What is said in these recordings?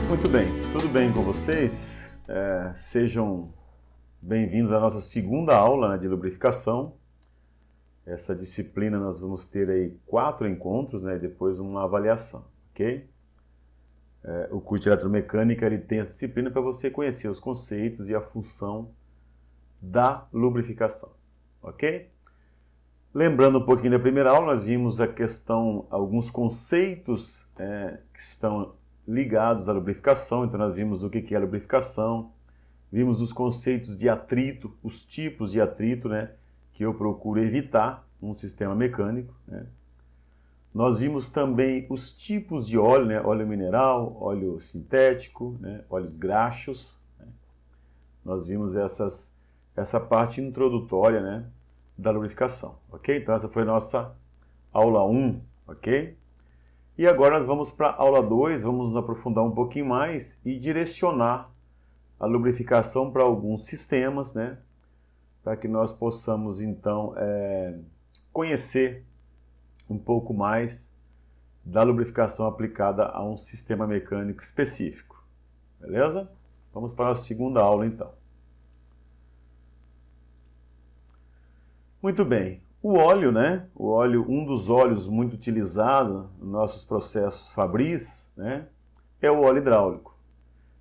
Muito bem, tudo bem com vocês? Sejam bem-vindos à nossa segunda aula, né, de lubrificação. Essa disciplina nós vamos ter aí 4 encontros, né, e depois uma avaliação, ok? O curso de eletromecânica ele tem essa disciplina para você conhecer os conceitos e a função da lubrificação, ok? Lembrando um pouquinho da primeira aula, nós vimos a questão, alguns conceitos que estão ligados à lubrificação. Então nós vimos o que é a lubrificação, vimos os conceitos de atrito, os tipos de atrito, né, que eu procuro evitar num sistema mecânico, né. Nós vimos também os tipos de óleo, né, óleo mineral, óleo sintético, né, óleos graxos, né. Nós vimos essa parte introdutória, né, da lubrificação, ok? Então essa foi a nossa aula 1, ok? E agora nós vamos para a aula 2, vamos nos aprofundar um pouquinho mais e direcionar a lubrificação para alguns sistemas, né? Para que nós possamos, então, conhecer um pouco mais da lubrificação aplicada a um sistema mecânico específico. Beleza? Vamos para a segunda aula, então. Muito bem. O óleo, né? O óleo, um dos óleos muito utilizado nos nossos processos fabris, né, é o óleo hidráulico.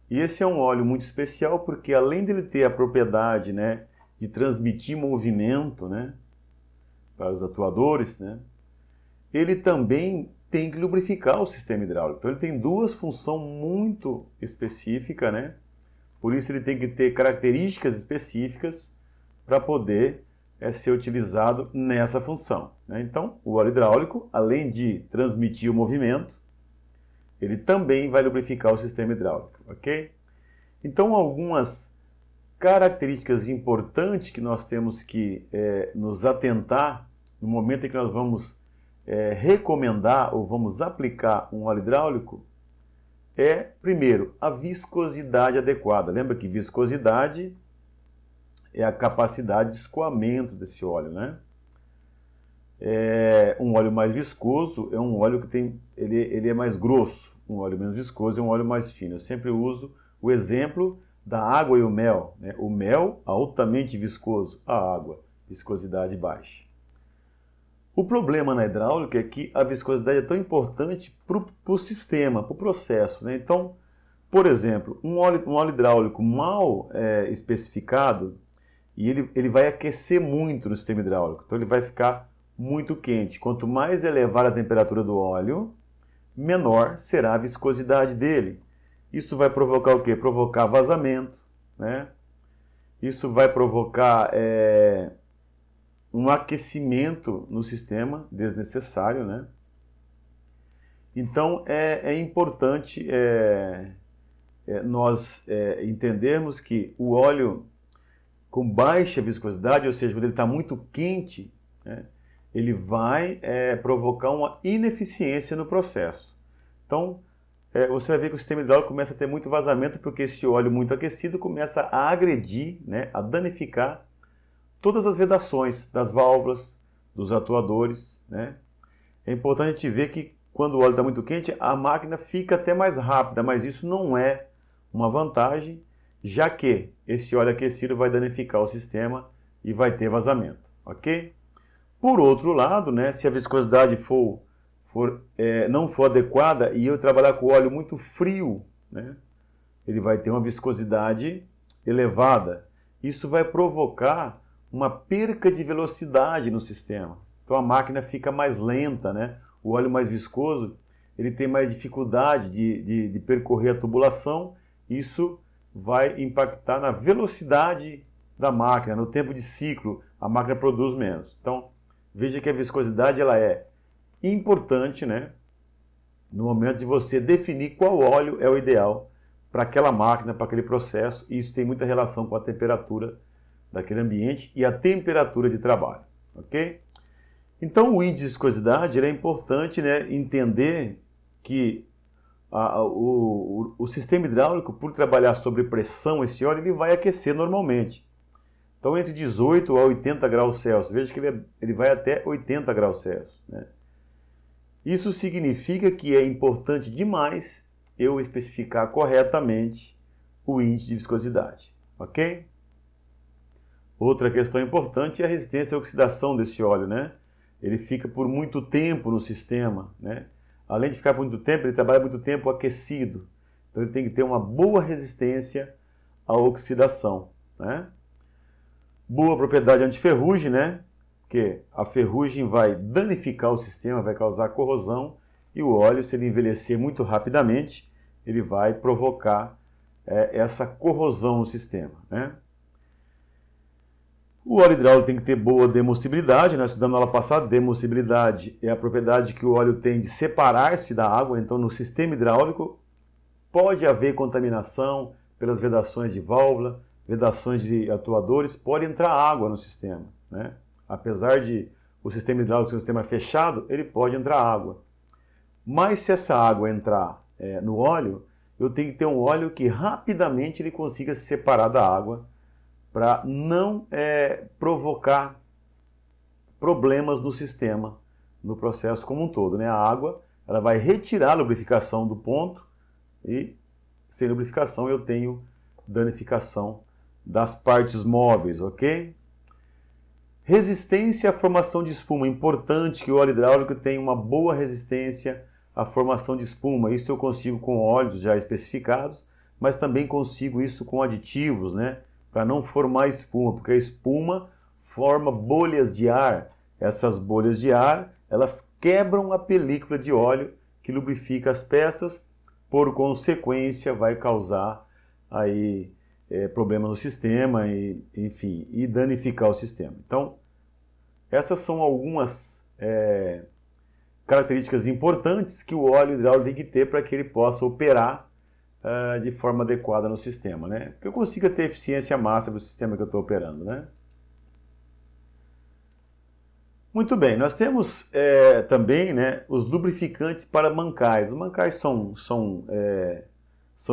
E esse é um óleo muito especial porque além dele ter a propriedade, né, de transmitir movimento, né, para os atuadores, né, ele também tem que lubrificar o sistema hidráulico. Então ele tem duas funções muito específicas, né? Por isso ele tem que ter características específicas para poder ser utilizado nessa função, né? Então, o óleo hidráulico, além de transmitir o movimento, ele também vai lubrificar o sistema hidráulico, ok? Então, algumas características importantes que nós temos que nos atentar no momento em que nós vamos recomendar ou vamos aplicar um óleo hidráulico primeiro, a viscosidade adequada. Lembra que viscosidade é a capacidade de escoamento desse óleo, né? Um óleo mais viscoso é um óleo que ele é mais grosso. Um óleo menos viscoso é um óleo mais fino. Eu sempre uso o exemplo da água e o mel, né? O mel, altamente viscoso. A água, viscosidade baixa. O problema na hidráulica é que a viscosidade é tão importante para o sistema, para o processo, né? Então, por exemplo, um óleo hidráulico mal especificado, e ele vai aquecer muito no sistema hidráulico, então ele vai ficar muito quente. Quanto mais elevar a temperatura do óleo, menor será a viscosidade dele. Isso vai provocar o quê? Provocar vazamento, né? Isso vai provocar um aquecimento no sistema desnecessário, né? Então é importante nós entendermos que o óleo com baixa viscosidade, ou seja, quando ele está muito quente, né, ele vai provocar uma ineficiência no processo. Então, você vai ver que o sistema hidráulico começa a ter muito vazamento porque esse óleo muito aquecido começa a agredir, né, a danificar todas as vedações das válvulas, dos atuadores, né? É importante a gente ver que quando o óleo está muito quente, a máquina fica até mais rápida, mas isso não é uma vantagem, já que esse óleo aquecido vai danificar o sistema e vai ter vazamento, ok? Por outro lado, né, se a viscosidade não for adequada e eu trabalhar com óleo muito frio, né, ele vai ter uma viscosidade elevada. Isso vai provocar uma perca de velocidade no sistema. Então a máquina fica mais lenta, né? O óleo mais viscoso, ele tem mais dificuldade de percorrer a tubulação. Isso vai impactar na velocidade da máquina, no tempo de ciclo, a máquina produz menos. Então, veja que a viscosidade ela é importante, né, no momento de você definir qual óleo é o ideal para aquela máquina, para aquele processo, e isso tem muita relação com a temperatura daquele ambiente e a temperatura de trabalho, ok? Então, o índice de viscosidade ele é importante, né, entender que o sistema hidráulico, por trabalhar sobre pressão, esse óleo ele vai aquecer normalmente. Então, entre 18 a 80 graus Celsius, veja que ele vai até 80 graus Celsius, né? Isso significa que é importante demais eu especificar corretamente o índice de viscosidade, ok? Outra questão importante é a resistência à oxidação desse óleo, né? Ele fica por muito tempo no sistema, né? Além de ficar por muito tempo, ele trabalha muito tempo aquecido. Então ele tem que ter uma boa resistência à oxidação, né? Boa propriedade antiferrugem, né? Porque a ferrugem vai danificar o sistema, vai causar corrosão, e o óleo, se ele envelhecer muito rapidamente, ele vai provocar essa corrosão no sistema, né? O óleo hidráulico tem que ter boa demossibilidade, nós estudamos na aula passada, demossibilidade é a propriedade que o óleo tem de separar-se da água, então no sistema hidráulico pode haver contaminação pelas vedações de válvula, vedações de atuadores, pode entrar água no sistema, né? Apesar de o sistema hidráulico ser um sistema fechado, ele pode entrar água. Mas se essa água entrar no óleo, eu tenho que ter um óleo que rapidamente ele consiga se separar da água, para não provocar problemas no sistema, no processo como um todo, né? A água ela vai retirar a lubrificação do ponto e sem lubrificação eu tenho danificação das partes móveis, ok? Resistência à formação de espuma. É importante que o óleo hidráulico tenha uma boa resistência à formação de espuma. Isso eu consigo com óleos já especificados, mas também consigo isso com aditivos, né? Para não formar espuma, porque a espuma forma bolhas de ar. Essas bolhas de ar, elas quebram a película de óleo que lubrifica as peças, por consequência vai causar aí problema no sistema e, enfim, e danificar o sistema. Então, essas são algumas características importantes que o óleo hidráulico tem que ter para que ele possa operar de forma adequada no sistema, né? Que eu consiga ter eficiência máxima do sistema que eu estou operando, né? Muito bem, nós temos também, né, os lubrificantes para mancais. Os mancais são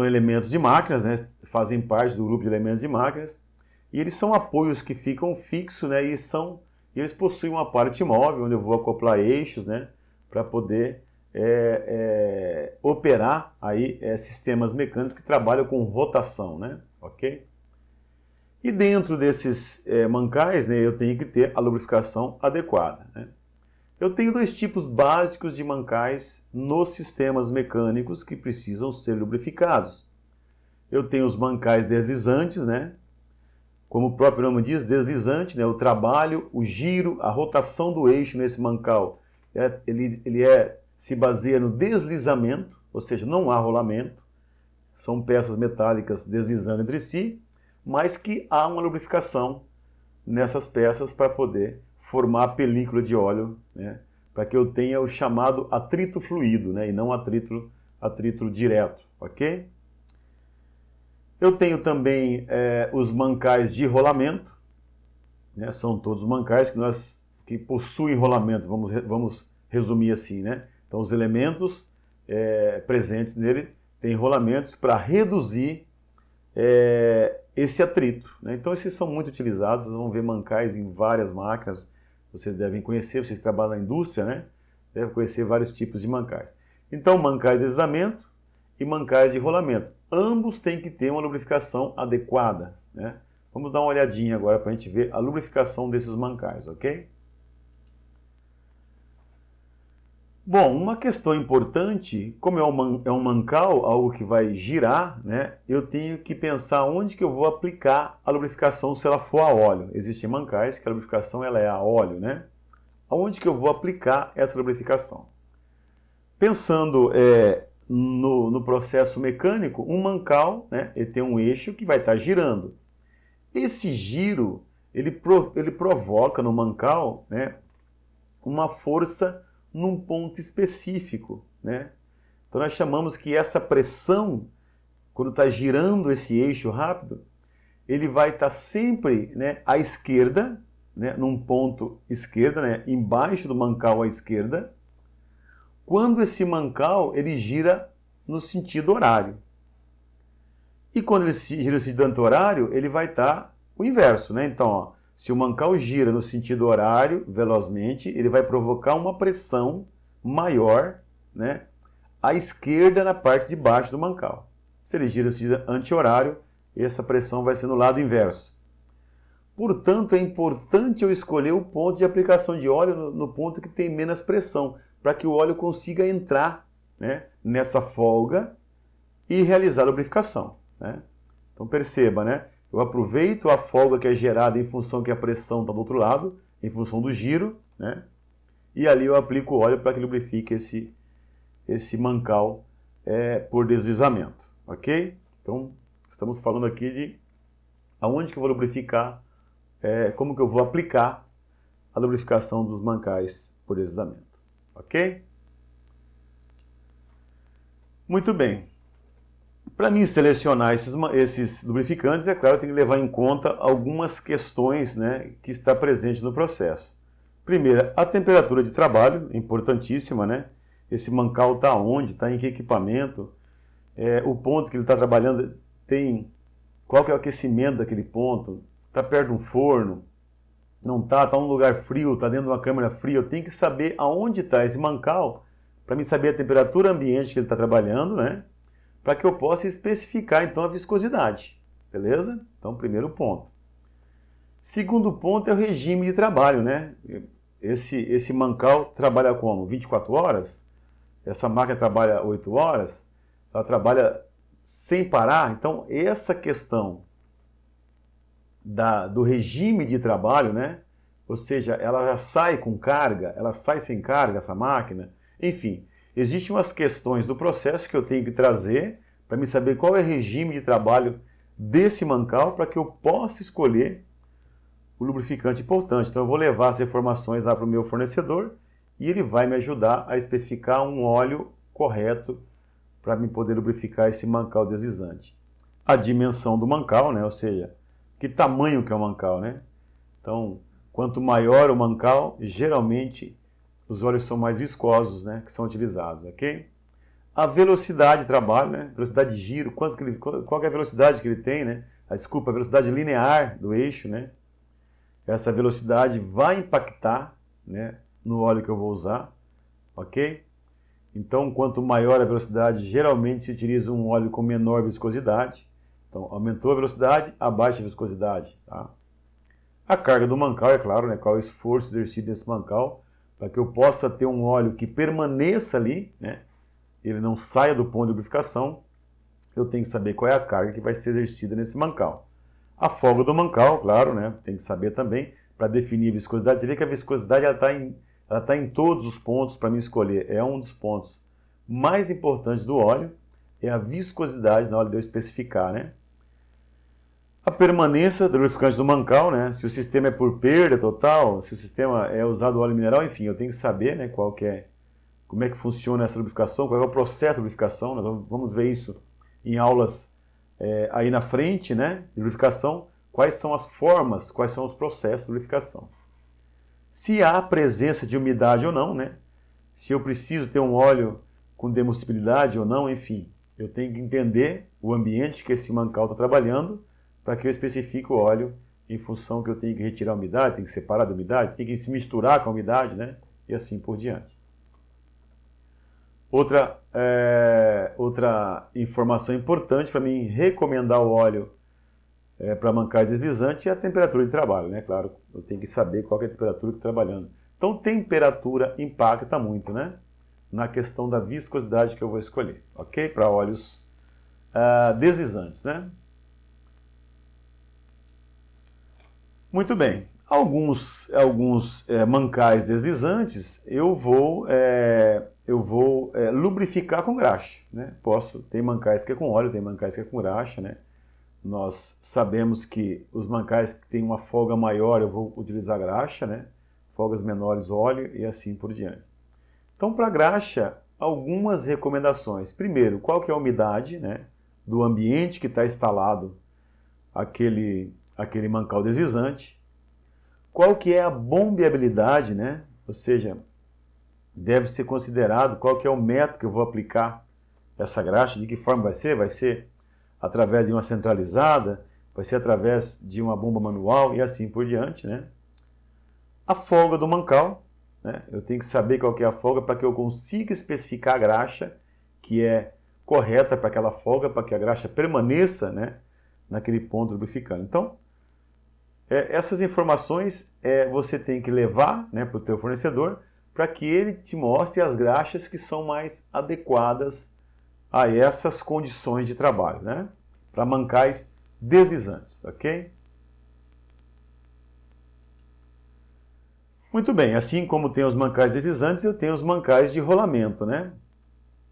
elementos de máquinas, né? Fazem parte do grupo de elementos de máquinas, e eles são apoios que ficam fixos, né? E eles possuem uma parte móvel, onde eu vou acoplar eixos, né? Para poder operar aí sistemas mecânicos que trabalham com rotação, né? Ok? E dentro desses mancais, né, eu tenho que ter a lubrificação adequada, né? Eu tenho dois tipos básicos de mancais nos sistemas mecânicos que precisam ser lubrificados. Eu tenho os mancais deslizantes, né? Como o próprio nome diz, deslizante, né? O trabalho, o giro, a rotação do eixo nesse mancal, ele se baseia no deslizamento, ou seja, não há rolamento, são peças metálicas deslizando entre si, mas que há uma lubrificação nessas peças para poder formar a película de óleo, né? Para que eu tenha o chamado atrito fluido, né? E não atrito direto, ok? Eu tenho também os mancais de rolamento, né? São todos mancais que possuem rolamento, vamos resumir assim, né? Então, os elementos presentes nele têm rolamentos para reduzir esse atrito, né? Então, esses são muito utilizados, vocês vão ver mancais em várias máquinas, vocês devem conhecer, vocês trabalham na indústria, né? Devem conhecer vários tipos de mancais. Então, mancais de deslizamento e mancais de rolamento. Ambos têm que ter uma lubrificação adequada, né? Vamos dar uma olhadinha agora para a gente ver a lubrificação desses mancais, ok? Bom, uma questão importante, como é um mancal, algo que vai girar, né? Eu tenho que pensar onde que eu vou aplicar a lubrificação se ela for a óleo. Existem mancais que a lubrificação ela é a óleo, né? Aonde que eu vou aplicar essa lubrificação? Pensando no processo mecânico, um mancal, né? Ele tem um eixo que vai estar girando. Esse giro, ele provoca no mancal, né, uma força num ponto específico, né? Então nós chamamos que essa pressão, quando está girando esse eixo rápido, ele vai estar sempre, né, à esquerda, né, num ponto esquerda, né, embaixo do mancal à esquerda, quando esse mancal ele gira no sentido horário. E quando ele gira no sentido anti-horário, ele vai estar o inverso, né? Então, ó, se o mancal gira no sentido horário, velozmente, ele vai provocar uma pressão maior, né, à esquerda na parte de baixo do mancal. Se ele gira no sentido anti-horário, essa pressão vai ser no lado inverso. Portanto, é importante eu escolher o ponto de aplicação de óleo no ponto que tem menos pressão, para que o óleo consiga entrar, né, nessa folga e realizar a lubrificação, né? Então perceba, né? Eu aproveito a folga que é gerada em função que a pressão está do outro lado, em função do giro, né? E ali eu aplico o óleo para que lubrifique esse mancal por deslizamento, ok? Então estamos falando aqui de aonde que eu vou lubrificar, como que eu vou aplicar a lubrificação dos mancais por deslizamento, ok? Muito bem. Para mim selecionar esses lubrificantes, é claro, eu tenho que levar em conta algumas questões, né, que está presente no processo. Primeiro, a temperatura de trabalho, importantíssima, né? Esse mancal está onde, está em que equipamento, o ponto que ele está trabalhando qual que é o aquecimento daquele ponto, está perto de um forno, não está num lugar frio, está dentro de uma câmara fria, eu tenho que saber aonde está esse mancal, para mim saber a temperatura ambiente que ele está trabalhando, né? Para que eu possa especificar, então, a viscosidade, beleza? Então, primeiro ponto. Segundo ponto é o regime de trabalho, né? Esse mancal trabalha como? 24 horas? Essa máquina trabalha 8 horas? Ela trabalha sem parar? Então, essa questão do regime de trabalho, né? Ou seja, ela já sai com carga, ela sai sem carga, essa máquina? Enfim, existem umas questões do processo que eu tenho que trazer para me saber qual é o regime de trabalho desse mancal para que eu possa escolher o lubrificante importante. Então eu vou levar as informações lá para o meu fornecedor e ele vai me ajudar a especificar um óleo correto para me poder lubrificar esse mancal deslizante. A dimensão do mancal, né? Ou seja, que tamanho que é o mancal, né? Então, quanto maior o mancal, geralmente os óleos são mais viscosos, né, que são utilizados, ok? A velocidade de trabalho, né, velocidade de giro, qual é a velocidade que ele tem, né? A velocidade linear do eixo, né? Essa velocidade vai impactar, né, no óleo que eu vou usar, ok? Então, quanto maior a velocidade, geralmente se utiliza um óleo com menor viscosidade. Então, aumentou a velocidade, abaixa a viscosidade, tá? A carga do mancal, é claro, né, qual é o esforço exercido nesse mancal, para que eu possa ter um óleo que permaneça ali, né, ele não saia do ponto de lubrificação, eu tenho que saber qual é a carga que vai ser exercida nesse mancal. A folga do mancal, claro, né, tem que saber também, para definir a viscosidade. Você vê que a viscosidade ela tá em todos os pontos para mim escolher. É um dos pontos mais importantes do óleo, é a viscosidade na hora de eu especificar, né? A permanência do lubrificante do mancal, né? Se o sistema é por perda total, se o sistema é usado óleo mineral, enfim, eu tenho que saber, né, como é que funciona essa lubrificação, qual é o processo de lubrificação. Nós vamos ver isso em aulas aí na frente, né, de lubrificação. Quais são as formas, quais são os processos de lubrificação. Se há presença de umidade ou não, né? Se eu preciso ter um óleo com demustibilidade ou não, enfim, eu tenho que entender o ambiente que esse mancal está trabalhando para que eu especifique o óleo em função que eu tenho que retirar a umidade, tenho que separar da umidade, tem que se misturar com a umidade, né? E assim por diante. Outra informação importante para mim recomendar o óleo para mancais deslizantes é a temperatura de trabalho, né? Claro, eu tenho que saber qual que é a temperatura que estou trabalhando. Então, temperatura impacta muito, né? Na questão da viscosidade que eu vou escolher, ok? Para óleos deslizantes, né? Muito bem. Alguns mancais deslizantes eu vou lubrificar com graxa, né? Tem mancais que é com óleo, tem mancais que é com graxa, né? Nós sabemos que os mancais que têm uma folga maior eu vou utilizar graxa, né? Folgas menores óleo e assim por diante. Então, para graxa, algumas recomendações. Primeiro, qual que é a umidade, né, do ambiente que está instalado aquele mancal deslizante? Qual que é a bombeabilidade, né? Ou seja, deve ser considerado qual que é o método que eu vou aplicar essa graxa, de que forma vai ser? Vai ser através de uma centralizada, vai ser através de uma bomba manual e assim por diante, né? A folga do mancal, né? Eu tenho que saber qual que é a folga para que eu consiga especificar a graxa que é correta para aquela folga, para que a graxa permaneça, né, naquele ponto lubrificando. Então, essas informações você tem que levar, né, para o teu fornecedor para que ele te mostre as graxas que são mais adequadas a essas condições de trabalho, né, para mancais deslizantes, ok? Muito bem, assim como tem os mancais deslizantes, eu tenho os mancais de rolamento, né?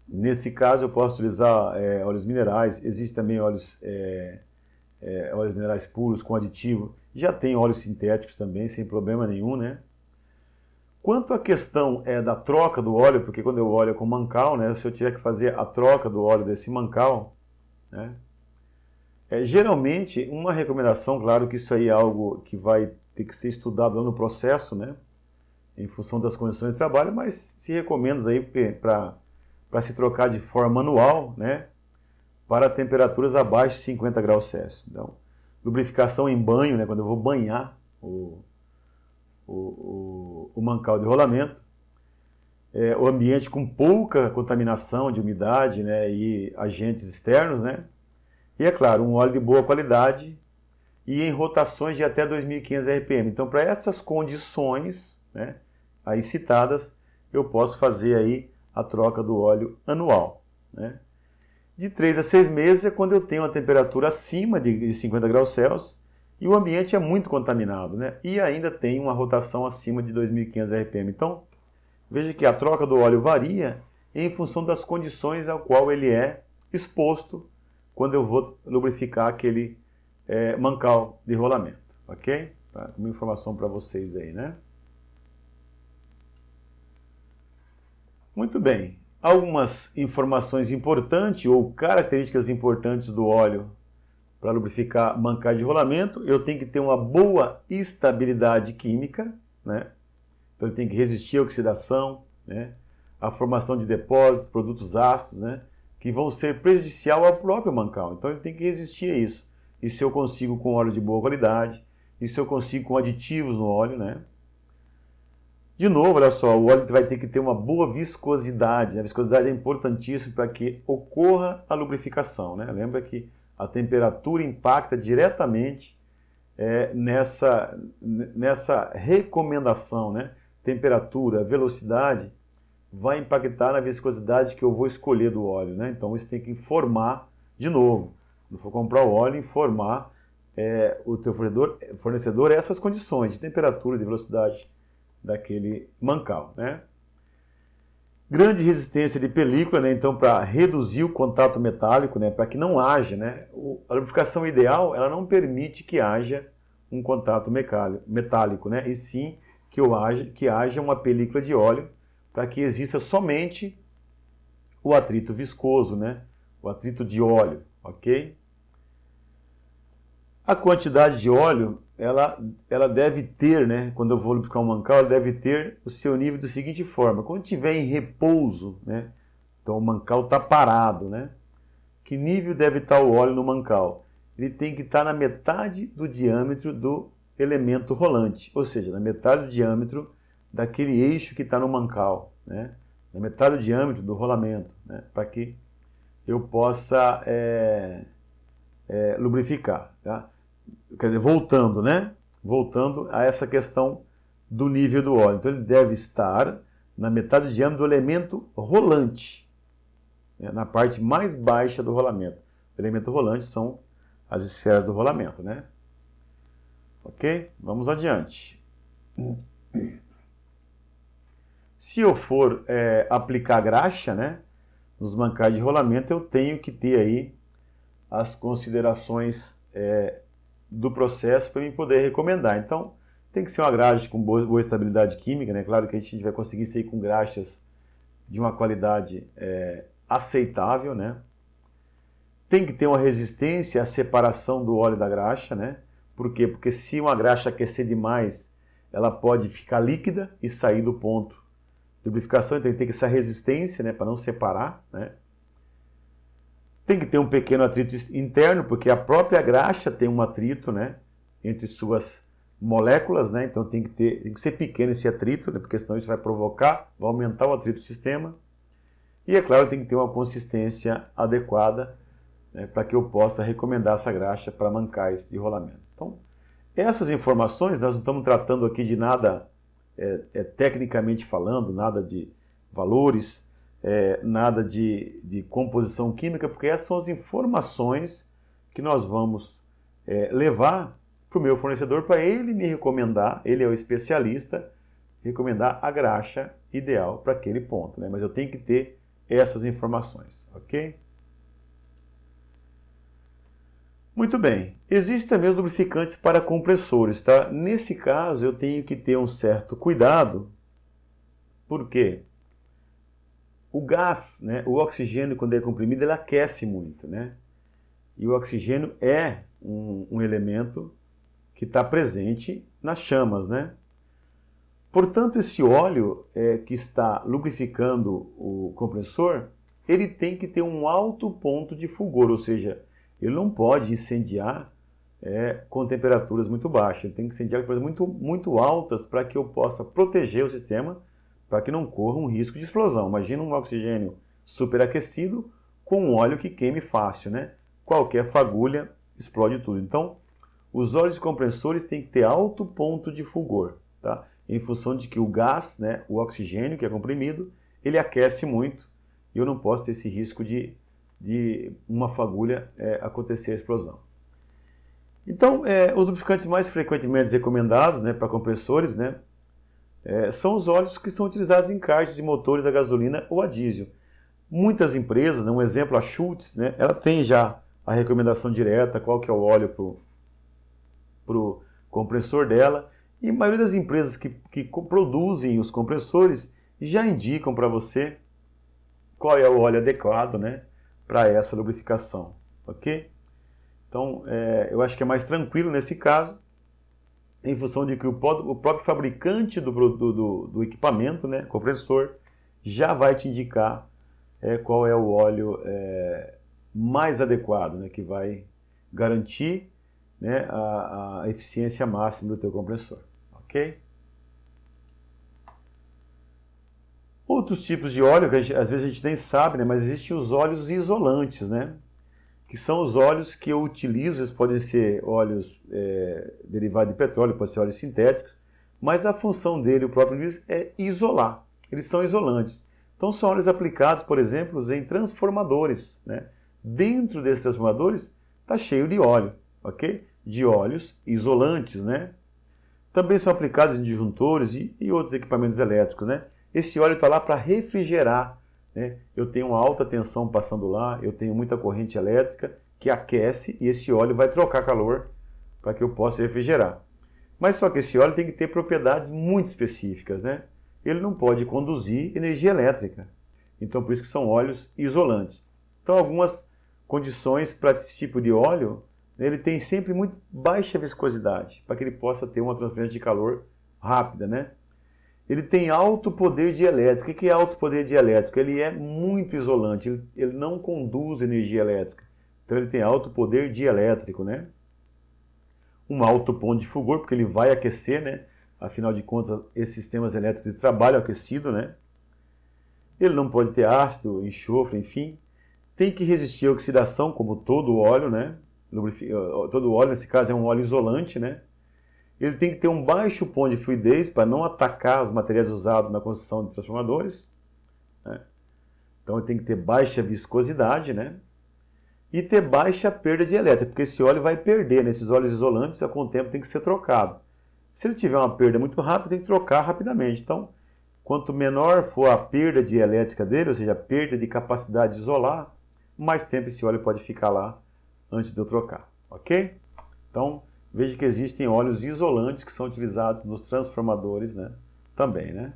Nesse caso eu posso utilizar óleos minerais, existem também óleos minerais puros com aditivo, já tem óleos sintéticos também, sem problema nenhum, né? Quanto à questão da troca do óleo, porque quando eu olho com mancal, né, se eu tiver que fazer a troca do óleo desse mancal, né, geralmente uma recomendação, claro que isso aí é algo que vai ter que ser estudado lá no processo, né, em função das condições de trabalho, mas se recomenda aí para se trocar de forma manual, né, para temperaturas abaixo de 50 graus Celsius. Então, lubrificação em banho, né, quando eu vou banhar o mancal de rolamento, o ambiente com pouca contaminação de umidade, né, e agentes externos, né, e é claro, um óleo de boa qualidade e em rotações de até 2.500 RPM. Então, para essas condições, né, aí citadas, eu posso fazer aí a troca do óleo anual, né. De 3 a 6 meses é quando eu tenho uma temperatura acima de 50 graus Celsius e o ambiente é muito contaminado, né? E ainda tem uma rotação acima de 2.500 RPM. Então, veja que a troca do óleo varia em função das condições ao qual ele é exposto quando eu vou lubrificar aquele mancal de rolamento, ok? Uma informação para vocês aí, né? Muito bem. Algumas informações importantes ou características importantes do óleo para lubrificar mancais de rolamento. Eu tenho que ter uma boa estabilidade química, né? Então ele tem que resistir à oxidação, né? À formação de depósitos, produtos ácidos, né? Que vão ser prejudicial ao próprio mancal. Então ele tem que resistir a isso. Isso eu consigo com óleo de boa qualidade, isso eu consigo com aditivos no óleo, né? De novo, olha só, o óleo vai ter que ter uma boa viscosidade. A viscosidade é importantíssima para que ocorra a lubrificação, né? Lembra que a temperatura impacta diretamente nessa recomendação, né? Temperatura, velocidade, vai impactar na viscosidade que eu vou escolher do óleo, né? Então isso tem que informar, de novo, quando for comprar o óleo, informar o teu fornecedor essas condições de temperatura, de velocidade daquele mancal, né? Grande resistência de película, né? Então para reduzir o contato metálico, né? Para que não haja, né? A lubrificação ideal, ela não permite que haja um contato metálico, né? E sim que haja uma película de óleo para que exista somente o atrito viscoso, né? O atrito de óleo, ok? A quantidade de óleo, ela deve ter, né, quando eu vou lubrificar um mancal, ela deve ter o seu nível da seguinte forma. Quando estiver em repouso, né, então o mancal está parado, né, que nível deve estar o óleo no mancal? Ele tem que estar na metade do diâmetro do elemento rolante, ou seja, na metade do diâmetro daquele eixo que está no mancal, né, na metade do diâmetro do rolamento, né, para que eu possa lubrificar, tá? Quer dizer, voltando, né? Voltando a essa questão do nível do óleo. Então ele deve estar na metade do diâmetro do elemento rolante, né? Na parte mais baixa do rolamento. O elemento rolante são as esferas do rolamento, né? Ok? Vamos adiante. Se eu for aplicar graxa, né, nos mancais de rolamento, eu tenho que ter aí as considerações do processo para mim poder recomendar. Então, tem que ser uma graxa com boa estabilidade química, né? Claro que a gente vai conseguir sair com graxas de uma qualidade aceitável, né? Tem que ter uma resistência à separação do óleo da graxa, né? Por quê? Porque se uma graxa aquecer demais, ela pode ficar líquida e sair do ponto de lubrificação, então tem que ter essa resistência, né, para não separar, né? Tem que ter um pequeno atrito interno, porque a própria graxa tem um atrito, né, entre suas moléculas, né? Então tem que ser pequeno esse atrito, né, porque senão isso vai aumentar o atrito do sistema. E, é claro, tem que ter uma consistência adequada, né, para que eu possa recomendar essa graxa para mancais de rolamento. Então, essas informações, nós não estamos tratando aqui de nada tecnicamente falando, nada de valores, nada de composição química, porque essas são as informações que nós vamos levar para o meu fornecedor para ele me recomendar, ele é o especialista, recomendar a graxa ideal para aquele ponto, né? Mas eu tenho que ter essas informações, ok? Muito bem. Existem também os lubrificantes para compressores, tá? Nesse caso, eu tenho que ter um certo cuidado, porque o gás, né, o oxigênio, quando é comprimido, ele aquece muito, né? E o oxigênio é um elemento que está presente nas chamas, né? Portanto, esse óleo que está lubrificando o compressor, ele tem que ter um alto ponto de fulgor, ou seja, ele não pode incendiar com temperaturas muito baixas. Ele tem que incendiar com temperaturas muito altas para que eu possa proteger o sistema, para que não corra um risco de explosão. Imagina um oxigênio superaquecido com um óleo que queime fácil, né? Qualquer fagulha explode tudo. Então, os óleos compressores têm que ter alto ponto de fulgor, tá? Em função de que o gás, né, o oxigênio que é comprimido, ele aquece muito e eu não posso ter esse risco de uma fagulha acontecer a explosão. Então, os lubrificantes mais frequentemente recomendados, né, para compressores, né, são os óleos que são utilizados em karts de motores a gasolina ou a diesel. Muitas empresas, né, um exemplo, a Schultz, né, ela tem já a recomendação direta, qual que é o óleo para o compressor dela. E a maioria das empresas que produzem os compressores já indicam para você qual é o óleo adequado, né, para essa lubrificação, ok? Então, eu acho que é mais tranquilo nesse caso, em função de que o próprio fabricante do equipamento, né, compressor, já vai te indicar qual é o óleo mais adequado, né, que vai garantir, né, a eficiência máxima do teu compressor, ok? Outros tipos de óleo, que às vezes a gente nem sabe, né, mas existem os óleos isolantes, né, que são os óleos que eu utilizo. Eles podem ser óleos derivados de petróleo, podem ser óleos sintéticos, mas a função dele, o próprio diz, é isolar. Eles são isolantes. Então são óleos aplicados, por exemplo, em transformadores, né? Dentro desses transformadores está cheio de óleo, ok? De óleos isolantes, né? Também são aplicados em disjuntores e outros equipamentos elétricos, né? Esse óleo está lá para refrigerar, né? Eu tenho uma alta tensão passando lá, eu tenho muita corrente elétrica que aquece e esse óleo vai trocar calor para que eu possa refrigerar. Mas só que esse óleo tem que ter propriedades muito específicas, né? Ele não pode conduzir energia elétrica. Então, por isso que são óleos isolantes. Então, algumas condições para esse tipo de óleo, ele tem sempre muito baixa viscosidade, para que ele possa ter uma transferência de calor rápida, né? Ele tem alto poder dielétrico. O que é alto poder dielétrico? Ele é muito isolante, ele não conduz energia elétrica. Então ele tem alto poder dielétrico, né? Um alto ponto de fulgor, porque ele vai aquecer, né? Afinal de contas, esses sistemas elétricos trabalham aquecido, né? Ele não pode ter ácido, enxofre, enfim. Tem que resistir à oxidação, como todo óleo, né? Todo óleo, nesse caso, é um óleo isolante, né? Ele tem que ter um baixo ponto de fluidez para não atacar os materiais usados na construção de transformadores, né? Então ele tem que ter baixa viscosidade, né? E ter baixa perda de elétrica, porque esse óleo vai perder, nesses óleos isolantes, com o tempo tem que ser trocado. Se ele tiver uma perda muito rápida, tem que trocar rapidamente. Então, quanto menor for a perda de elétrica dele, ou seja, a perda de capacidade de isolar, mais tempo esse óleo pode ficar lá antes de eu trocar, ok? Então, veja que existem óleos isolantes que são utilizados nos transformadores, né? Também, né?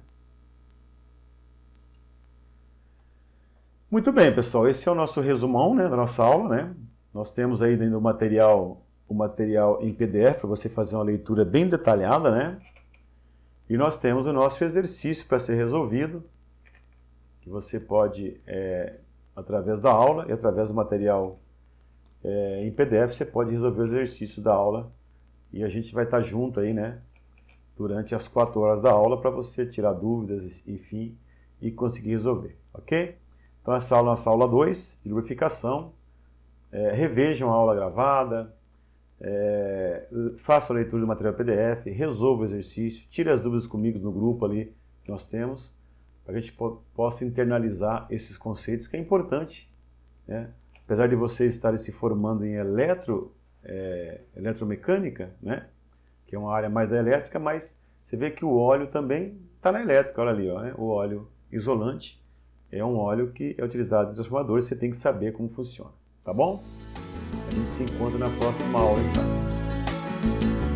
Muito bem, pessoal. Esse é o nosso resumão, né, da nossa aula, né? Nós temos aí dentro do material, o material em PDF para você fazer uma leitura bem detalhada, né? E nós temos o nosso exercício para ser resolvido, que você pode, através da aula e através do material em PDF, você pode resolver os exercícios da aula. E a gente vai estar junto aí, né, durante as 4 horas da aula para você tirar dúvidas, enfim, e conseguir resolver, ok? Então, Então essa aula é a nossa aula 2, de lubrificação. Revejam a aula gravada, façam a leitura do material PDF, resolva o exercício, tire as dúvidas comigo no grupo ali que nós temos, para que a gente possa internalizar esses conceitos, que é importante, né? Apesar de vocês estarem se formando em eletromecânica, né? Que é uma área mais da elétrica, mas você vê que o óleo também está na elétrica, olha ali, ó, né? O óleo isolante é um óleo que é utilizado em transformadores, você tem que saber como funciona, tá bom? A gente se encontra na próxima aula, então.